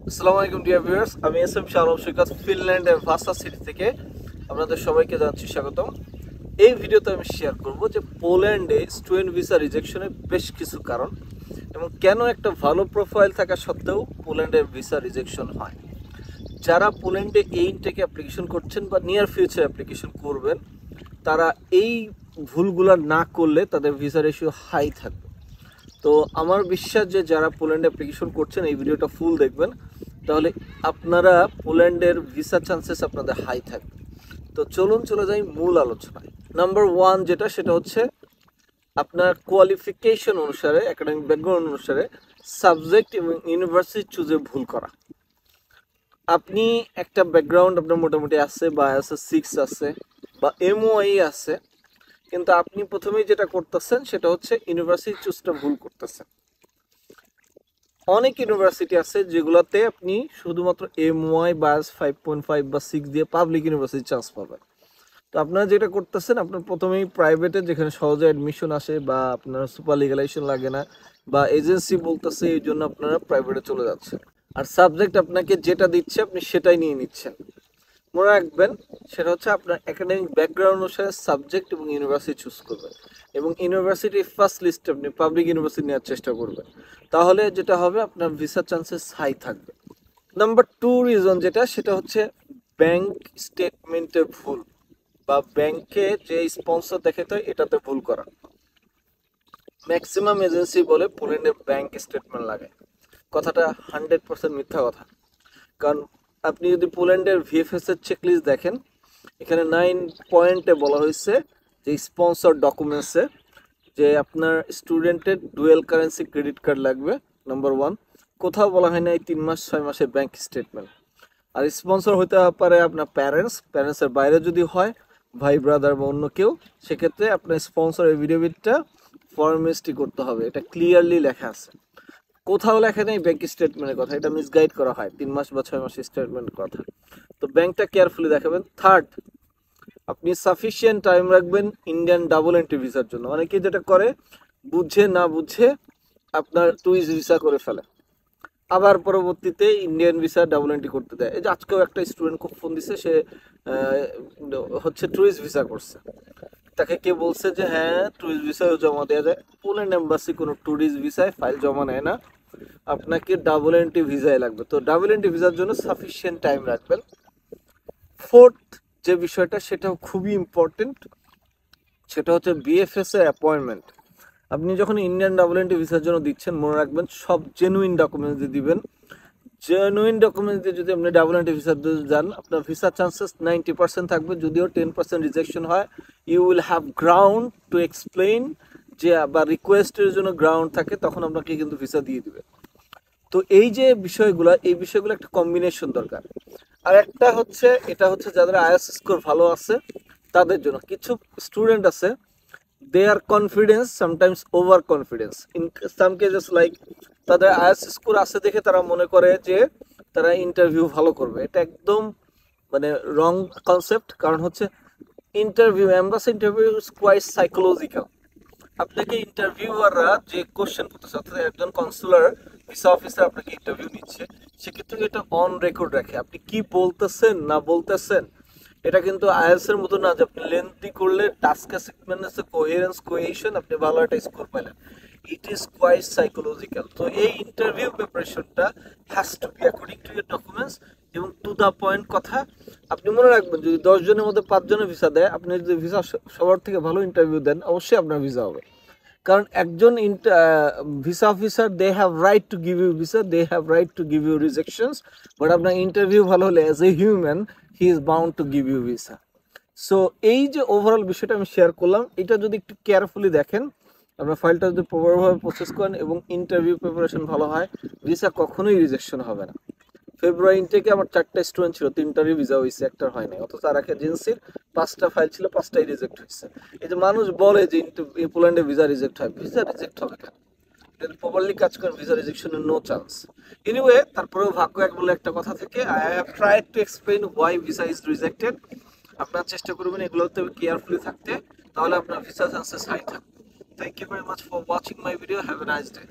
আসসালামু আলাইকুম dear viewers, আমি এসএম শাহ আলম সৈকত ফিনল্যান্ডের ভাসা সিটি থেকে আপনাদের সবাইকে জানাচ্ছি স্বাগতম। এই ভিডিওতে আমি শেয়ার করব যে পোল্যান্ডে স্টুডেন্ট ভিসা রিজেকশনের বেশ কিছু কারণ এবং কেন একটা ভালো প্রোফাইল থাকা সত্ত্বেও পোল্যান্ডের ভিসা রিজেকশন হয়। যারা পোল্যান্ডে এই ইনটেকে অ্যাপ্লিকেশন করছেন বা নিয়ার ফিউচার অ্যাপ্লিকেশন করবেন, তারা এই ভুলগুলো না করলে তাদের ভিসা রেশিও হাই থাকবে। তো আমার বিশ্বাস যে যারা পোল্যান্ডে অ্যাপ্লিকেশন করছেন এই ভিডিওটা ফুল দেখবেন, তাহলে আপনারা পোল্যান্ডের ভিসা চান্সেস আপনাদের হাই থাকবে। তো চলুন চলে যাই মূল আলোচনায়। নাম্বার ওয়ান সেটা হচ্ছে আপনার কোয়ালিফিকেশন অনুসারে, একাডেমিক ব্যাকগ্রাউন্ড অনুসারে সাবজেক্ট এবং ইউনিভার্সিটি চুজে ভুল করা। আপনি একটা ব্যাকগ্রাউন্ড আপনার মোটামুটি আছে বা IELTS 6 আছে বা MOI আছে, কিন্তু আপনি প্রথমেই যেটা করতেছেন সেটা হচ্ছে ইউনিভার্সিটি চুজটা ভুল করতেছেন। অনেক ইউনিভার্সিটি আছে যেগুলোতে আপনি শুধুমাত্র MOI বা IELTS 5.5 বা 6 দিয়ে পাবলিক ইউনিভার্সিটি চান্স পাবেন। তো আপনারা যেটা করতেছেন, আপনার প্রথমেই প্রাইভেটে যেখানে সহজে অ্যাডমিশন আসে বা আপনার সুপার লিগালাইজেশন লাগে না বা এজেন্সি বলতেছে এই জন্য আপনারা প্রাইভেটে চলে যাচ্ছেন, আর সাবজেক্ট আপনাকে যেটা দিচ্ছে আপনি সেটাই নিয়ে নিচ্ছেন। মনে রাখবেন সেটা হচ্ছে আপনার একাডেমিক ব্যাকগ্রাউন্ড অনুসারে সাবজেক্ট এবং ইউনিভার্সিটি চুজ করবেন এবং ইউনিভার্সিটির ফার্স্ট লিস্টে আপনি পাবলিক ইউনিভার্সিটি নেওয়ার চেষ্টা করবেন। তাহলে যেটা হবে, আপনার ভিসা চান্সেস হাই থাকবে। নাম্বার টু রিজন সেটা হচ্ছে ব্যাংক স্টেটমেন্টে ভুল বা ব্যাংকে যে স্পন্সর দেখাতে হয় এটাতে ভুল করা। ম্যাক্সিমাম এজেন্সি বলে পোল্যান্ডের ব্যাংক স্টেটমেন্ট লাগে, কথাটা 100% মিথ্যা কথা। কারণ আপনি যদি পোল্যান্ডের VFS এর চেকলিস্ট দেখেন, এখানে 9 পয়েন্টে বলা হয়েছে যে স্পন্সর ডকুমেন্টসে যে আপনার স্টুডেন্টের ডুয়েল কারেন্সি ক্রেডিট কার্ড লাগবে, নাম্বার ওয়ান। কোথাও বলা হয় না এই 3 মাস 6 মাসের ব্যাংক স্টেটমেন্ট। আর স্পন্সর হতে পারে আপনার প্যারেন্টসের বাইরে যদি হয় ভাই ব্রাদার বা অন্য কেউ, সেক্ষেত্রে আপনার স্পন্সর এফিডেভিটটা ফর্মালিটি করতে হবে, এটা ক্লিয়ারলি লেখা আছে। কোথাও লেখা নেই ব্যাংক স্টেটমেন্টের কথা, এটা মিসগাইড করা হয় 3 মাস বা 6 মাসের স্টেটমেন্টের কথা। তো ব্যাংকটা কেয়ারফুলি দেখাবেন। থার্ড, আপনি সাফিসিয়েন্ট টাইম রাখবেন ইন্ডিয়ান ডাবল এন্ট্রি ভিসার জন্য। অনেকে যেটা করে বুঝে না বুঝে আপনার টুরিস্ট ভিসা করে ফেলে, আবার পরবর্তীতে ইন্ডিয়ান ভিসা ডাবল এন্ট্রি করতে দেয়। এই যে আজকেও একটা স্টুডেন্ট খুব ফোন দিছে, সে হচ্ছে টুরিস্ট ভিসা করছে। তাকে কে বলছে যে হ্যাঁ টুরিস্ট ভিসাও জমা দেওয়া যায়। পোল্যান্ড এম্বাসি কোনো টুরিস্ট ভিসায় ফাইল জমা নেয় না, আপনাকে ডাবল এন্ট্রি ভিসায় লাগবে। তো ডাবল এন্ট্রি ভিসার জন্য সাফিসিয়েন্ট টাইম রাখবেন। ফোর্থ যে বিষয়টা সেটাও খুবই ইম্পর্টেন্ট, সেটা হচ্ছে BFS এর অ্যাপয়েন্টমেন্ট। আপনি যখন ইন্ডিয়ান ডাবল এন্ট্রি ভিসার জন্য দিচ্ছেন, মনে রাখবেন সব জেনুইন ডকুমেন্টস দিয়ে দিবেন। জেনুইন ডকুমেন্টস দিয়ে যদি আপনি ডাবল এন্ট্রি ভিসা যান, আপনার ভিসা চান্সেস 90% থাকবে। যদিও 10% রিজেকশন হয়, you will have ground to explain যে বা রিকোয়েস্টের জন্য গ্রাউন্ড থাকে, তখন আপনাকে কিন্তু ভিসা দিয়ে দিবে। তো এই যে বিষয়গুলো, এই বিষয়গুলো একটা কম্বিনেশন দরকার। আর একটা হচ্ছে, এটা হচ্ছে যাদের IELTS স্কোর ভালো আছে তাদের জন্য। কিছু স্টুডেন্ট আছে, they are confidence sometimes over confidence in some cases, like তাদের IELTS স্কোর আছে দেখে তারা মনে করে যে তারা ইন্টারভিউ ভালো করবে। এটা একদম মানে রং কনসেপ্ট। কারণ হচ্ছে embassy interview is quite psychological. আপনাকে ইন্টারভিউয়াররা যে কোশ্চেন করতেছে, অর্থাৎ একজন কনসুলার ভিসা অফিসার আপনাকে ইন্টারভিউ নিচ্ছে, সেক্ষেত্রে এটা অন রেকর্ড রাখে আপনি কি বলতেছেন না বলতেছেন। এটা কিন্তু IELTS এর মতো না যে আপনি লেন্থি করলে টাস্ক অ্যাসাইনমেন্ট কোহেরেন্স কোহেশন আপনি ভালো একটা স্কোর পেলেন। It is quite psychological. তো এই ইন্টারভিউ প্রিপারেশনটা has to be according to your documents এবং টু দ্য পয়েন্ট কথা। আপনি মনে রাখবেন, যদি 10 জনের মধ্যে 5 জনের ভিসা দেয়, আপনি যদি ভিসা সবার থেকে ভালো ইন্টারভিউ দেন, অবশ্যই আপনার ভিসা হবে। কারণ একজন visa officer, they have right to give you visa, they have right to give you rejections, but আপনার ইন্টারভিউ ভালো হলে as a human he is bound to give you visa. So এই যে ওভারঅল বিষয়টা আমি শেয়ার করলাম, এটা যদি একটু কেয়ারফুলি দেখেন, আপনার ফাইলটা যদি প্রপারভাবে প্রসেস করেন এবং ইন্টারভিউ প্রিপারেশন ভালো হয়, ভিসা কখনোই রিজেকশন হবে না। ফেব্রুয়ারি ইনটেকে আমার 4টা স্টুডেন্ট ছিল, 3টারই ভিসা হয়েছে, একটার হয় নাই। অথচ আর এক এজেন্সির 5টা ফাইল ছিল, 5টাই রিজেক্ট হয়েছে। এই যে মানুষ বলে যে পোল্যান্ডে ভিসা রিজেক্ট হয়, ভিসা রিজেক্ট হবে কেন? যদি প্রপারলি কাজ করেন ভিসা রিজেকশনের নো চান্স। এনিওয়ে, তারপরেও ভাগ্য এক বলে একটা কথা থেকে, I have tried to explain why visa is rejected. আপনার চেষ্টা করবেন এগুলোতে কেয়ারফুলি থাকতে, তাহলে আপনার ভিসা চান্সেস হাই থাকবে। Thank you very much for watching my video. Have a nice day.